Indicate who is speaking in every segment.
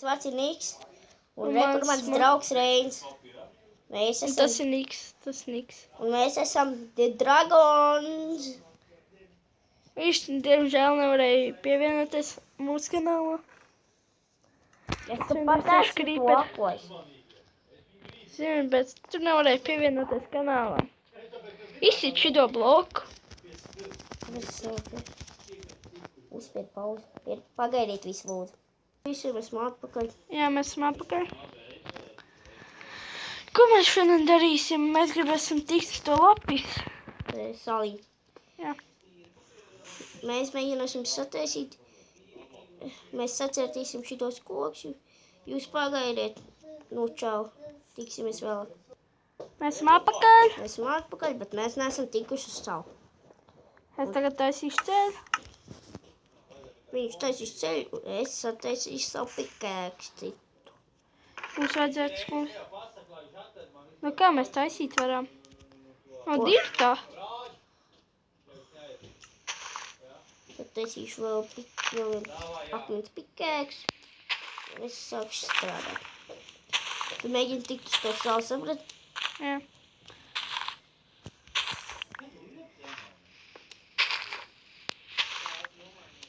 Speaker 1: vārds ir Niks. Un rekur mans draugs Reins. Mēs esam...
Speaker 2: Tas ir Niks.
Speaker 1: Un mēs esam The Dragons.
Speaker 2: Viņš, diemžēl, nevarēja pievienoties mūsu kanālā.
Speaker 1: Es tu pat esmu to apos.
Speaker 2: Zinu, bet tu nevarēji pievienoties kanālam. Izsit šito bloku.
Speaker 1: Uzspied pauzi. Pagaidiet visu lūdzu. Visiem esmu atpakaļ.
Speaker 2: Jā, mēs esam atpakaļ. Ko mēs šodien darīsim? Mēs gribēsim tikt uz to lapis.
Speaker 1: Salī.
Speaker 2: Jā.
Speaker 1: Mēs mēģināsim sataisīt. Mēs sacertīsim šitos kokus. Jūs pagaidiet. Nu, čau. Tiksimies vēl.
Speaker 2: Mēs esam atpakaļ.
Speaker 1: Mēs esam atpakaļ, bet mēs neesam tikuši uz savu.
Speaker 2: Es tagad taisīšu ceļu.
Speaker 1: Viņš taisīs ceļu, es taisīšu savu pikēksti.
Speaker 2: Mums vajadzētu skolu. Nu kā mēs taisīt varam? No dirtā.
Speaker 1: Tad taisīšu vēl vienu akmens pikēks. Es sākšu strādāt. Tu mēģini tikt uz to savu, saprat?
Speaker 2: Jā.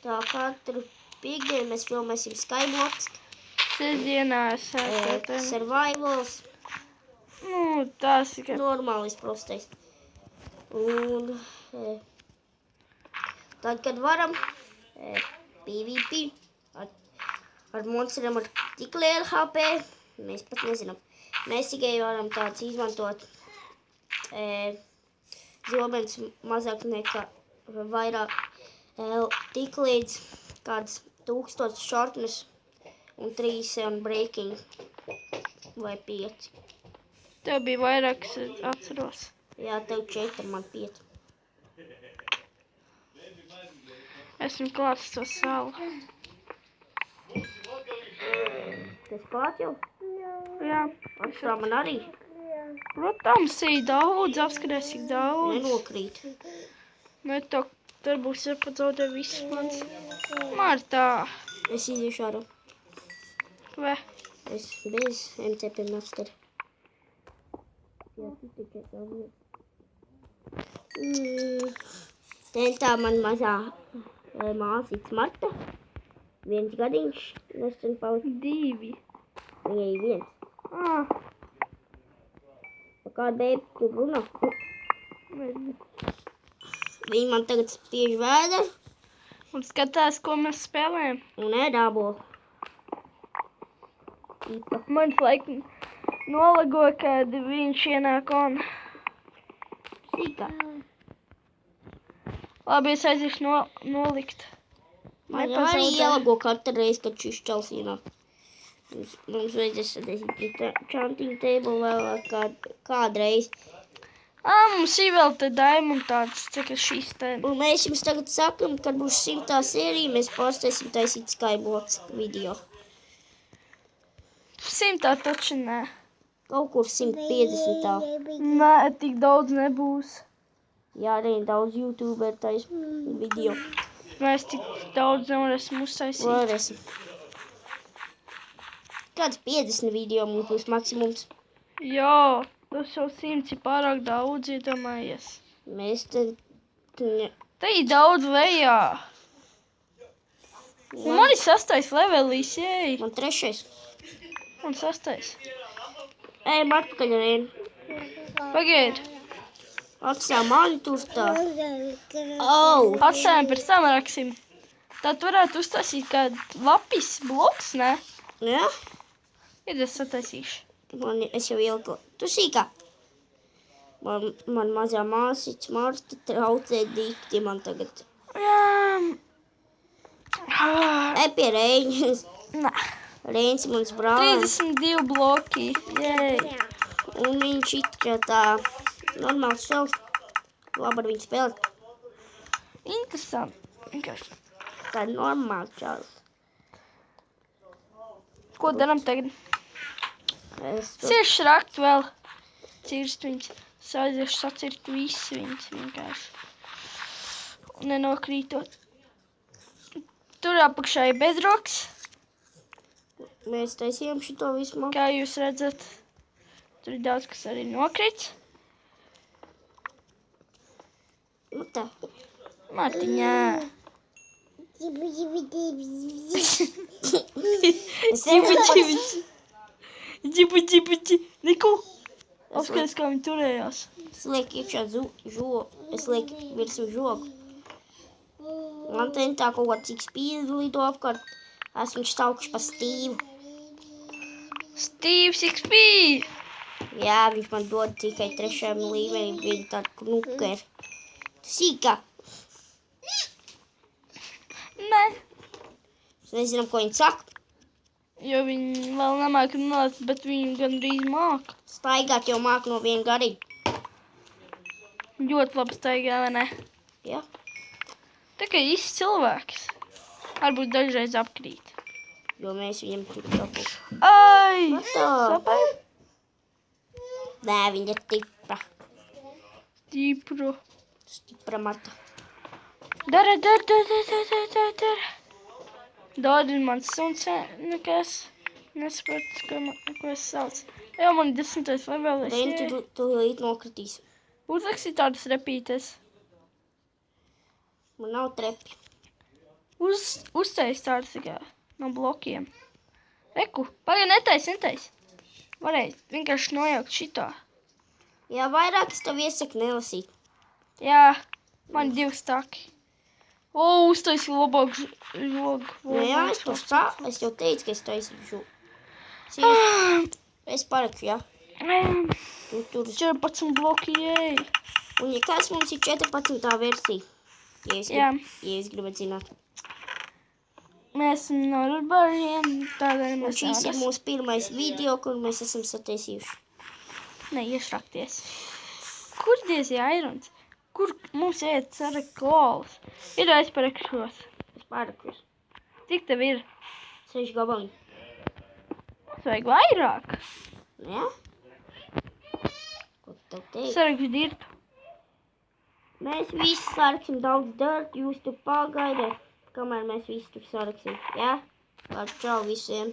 Speaker 1: Tā katru piekdienu mēs filmēsim Skybloks,
Speaker 2: Sestdienās.
Speaker 1: Survivals,
Speaker 2: Nu, tās ir.
Speaker 1: normālis prostais. Un tad, kad varam, PvP ar monstriem ar tik lielu HP, mēs pat nezinām. Mēs tikai varam tāds izmantot zobens mazāk nekā vairāk. Tik līdz kāds 1000 shortness un 3 breaking vai 5.
Speaker 2: Tev bija vairāk, es atceros.
Speaker 1: Jā, tev 4, man 5.
Speaker 2: Esmu klāts to salu.
Speaker 1: Tas klāt jau?
Speaker 2: Jā.
Speaker 1: Atstā man arī
Speaker 2: Protams, ir daudz, apskaties, cik daudz.
Speaker 1: nenokrīt.
Speaker 2: Nu, tur būs jāpadzaudē viss mans. Martā.
Speaker 1: Es iziešu ārā.
Speaker 2: Vai?
Speaker 1: Es bez MCP master. Jā, tu tikai tā. Tā man mazā māsīts Marta. 1 gadiņš, nesen palika.
Speaker 2: 2.
Speaker 1: Viņai 1.
Speaker 2: Ah,
Speaker 1: Pa kādu beibu tu runā? Viņa man tagad spiež vēderu
Speaker 2: un skatās, ko mēs spēlējam.
Speaker 1: un ēdābo. Īpa.
Speaker 2: Man laikam nolago, kad viņš ienāk un...
Speaker 1: Sīkā.
Speaker 2: Labi, es aiziešu nolikt.
Speaker 1: Man jau arī ielago katru reizi, kad šis čals ienāk. Mums vajadzēs sadaisīt chanting table vēl kādreiz.
Speaker 2: Mums ir vēl te diamantāts, cik šīs te.
Speaker 1: Un mēs jums tagad sakam, kad būs 100. sērija, mēs pārstāsim taisīt Skybloks video.
Speaker 2: 100 taču nē.
Speaker 1: Kaut kur 150.
Speaker 2: Nē, tik daudz nebūs.
Speaker 1: Jā, arī daudz YouTuber tais video.
Speaker 2: Mēs tik daudz nevarēsim uztaisīt.
Speaker 1: Varēsim. Kāds 50 video mums būs maksimums.
Speaker 2: Jā, tas jau 100 ir pārāk daudz, iedomājies.
Speaker 1: Mēs te...
Speaker 2: Te ir daudz vējā. Un man ir 6. levelis, jēj.
Speaker 1: Man 3.
Speaker 2: Un 6.
Speaker 1: Ejam atpakaļ ar vienu.
Speaker 2: Pagaid.
Speaker 1: Atstā mani tur tā. Au!
Speaker 2: Atstājam, pēc tam raksim. Tad varētu uztaisīt kādu lapis bloks, ne?
Speaker 1: Jā?
Speaker 2: Kad es sataisīšu.
Speaker 1: Es jau ieliku. Tu sīkā. Man mazā māsīts Marta traucē dikti man tagad.
Speaker 2: Jā.
Speaker 1: Pie Reiņas.
Speaker 2: Nē.
Speaker 1: Reiņas mans brālis.
Speaker 2: 32 bloki. Jēj.
Speaker 1: Un viņš ir tā normāls šels. Labi ar viņu spēlēt.
Speaker 2: Interesanti. Vienkārši.
Speaker 1: Tā ir normāls šels.
Speaker 2: Ko daram tagad?
Speaker 1: Es to...
Speaker 2: Ciršs rakt vēl. Cirst viņas. Aiziešu sacirt visu viņas vienkārši. Un nenokrītot. Tur apakšā ir bedroks.
Speaker 1: Mēs taisījām šito visu maku.
Speaker 2: Kā jūs redzat, tur ir daudz, kas arī nokrits.
Speaker 1: Nu tā.
Speaker 2: Mārtiņā.
Speaker 1: Es nevaru
Speaker 2: Džibu. Niku. Apskaties, kā viņi turējās.
Speaker 1: Es lieku iekšā žogu. Es lieku virsū žogu. Man te tā kaut kā cik spīdi lido apkārt. Esmu štaukšs pa Stīvu.
Speaker 2: Steve's XP.
Speaker 1: Jā, viņš man dod tikai 3. līmenī. Viņa tāda knuka ir. Sīkā.
Speaker 2: Nē.
Speaker 1: Es nezinām, ko viņi saka.
Speaker 2: Jo viņi vēl nemāk runāt, bet viņi gandrīz māk.
Speaker 1: Staigāt jau māk no viena garīga.
Speaker 2: Ļoti labi staigā, vai ne?
Speaker 1: Jā.
Speaker 2: Tā kā īsts cilvēks. Varbūt dažreiz apkrīt.
Speaker 1: Jo mēs viņam tur tāpēc.
Speaker 2: Ai!
Speaker 1: Matā.
Speaker 2: Sapēr?
Speaker 1: Nē, viņa ir stipra.
Speaker 2: Stipru.
Speaker 1: Stipra mata.
Speaker 2: Dara. Dodi mans suns, nekas. Nesapratu, ko es saucu. Jā, man 10. levelis.
Speaker 1: Dēļ tu līdz nokritīs.
Speaker 2: Uzlaksi tādas repītes.
Speaker 1: Man nav trepi.
Speaker 2: Uztais tādas tikai no blokiem. Reku, pagaid, netais. Varēja vienkārši nojaukt šitā.
Speaker 1: Jā, vairāk es tev iesaku nelasīt.
Speaker 2: Jā, man 2 staki. O, uztaisi labāk žogu.
Speaker 1: Nu jā, es jau teicu, ka es taisīju žogu. Es parakšu, jā. Tur
Speaker 2: 14 bloki, jēj.
Speaker 1: Un ja kas mums ir 14. versija? Ja jūs gribat zināt.
Speaker 2: Mēs esam no Rudbāriem, tādēļ
Speaker 1: Un
Speaker 2: mēs
Speaker 1: šīs ir mūsu pirmais video, kur mēs esam sataisījuši.
Speaker 2: Neiešrakties. Kur diezi Airons? Kur mums iet saraka kolas? Ir aizparakšos.
Speaker 1: Es parakšos.
Speaker 2: Cik tev ir?
Speaker 1: 6 gabali.
Speaker 2: Mums vajag vairāk.
Speaker 1: Jā? Ko tev teikt?
Speaker 2: Sarakšu dirtu.
Speaker 1: Mēs visi saraksim daudz darbu, jūs tur pagaidiet, kamēr mēs visi tur saraksim. Jā? Labi, čau visiem.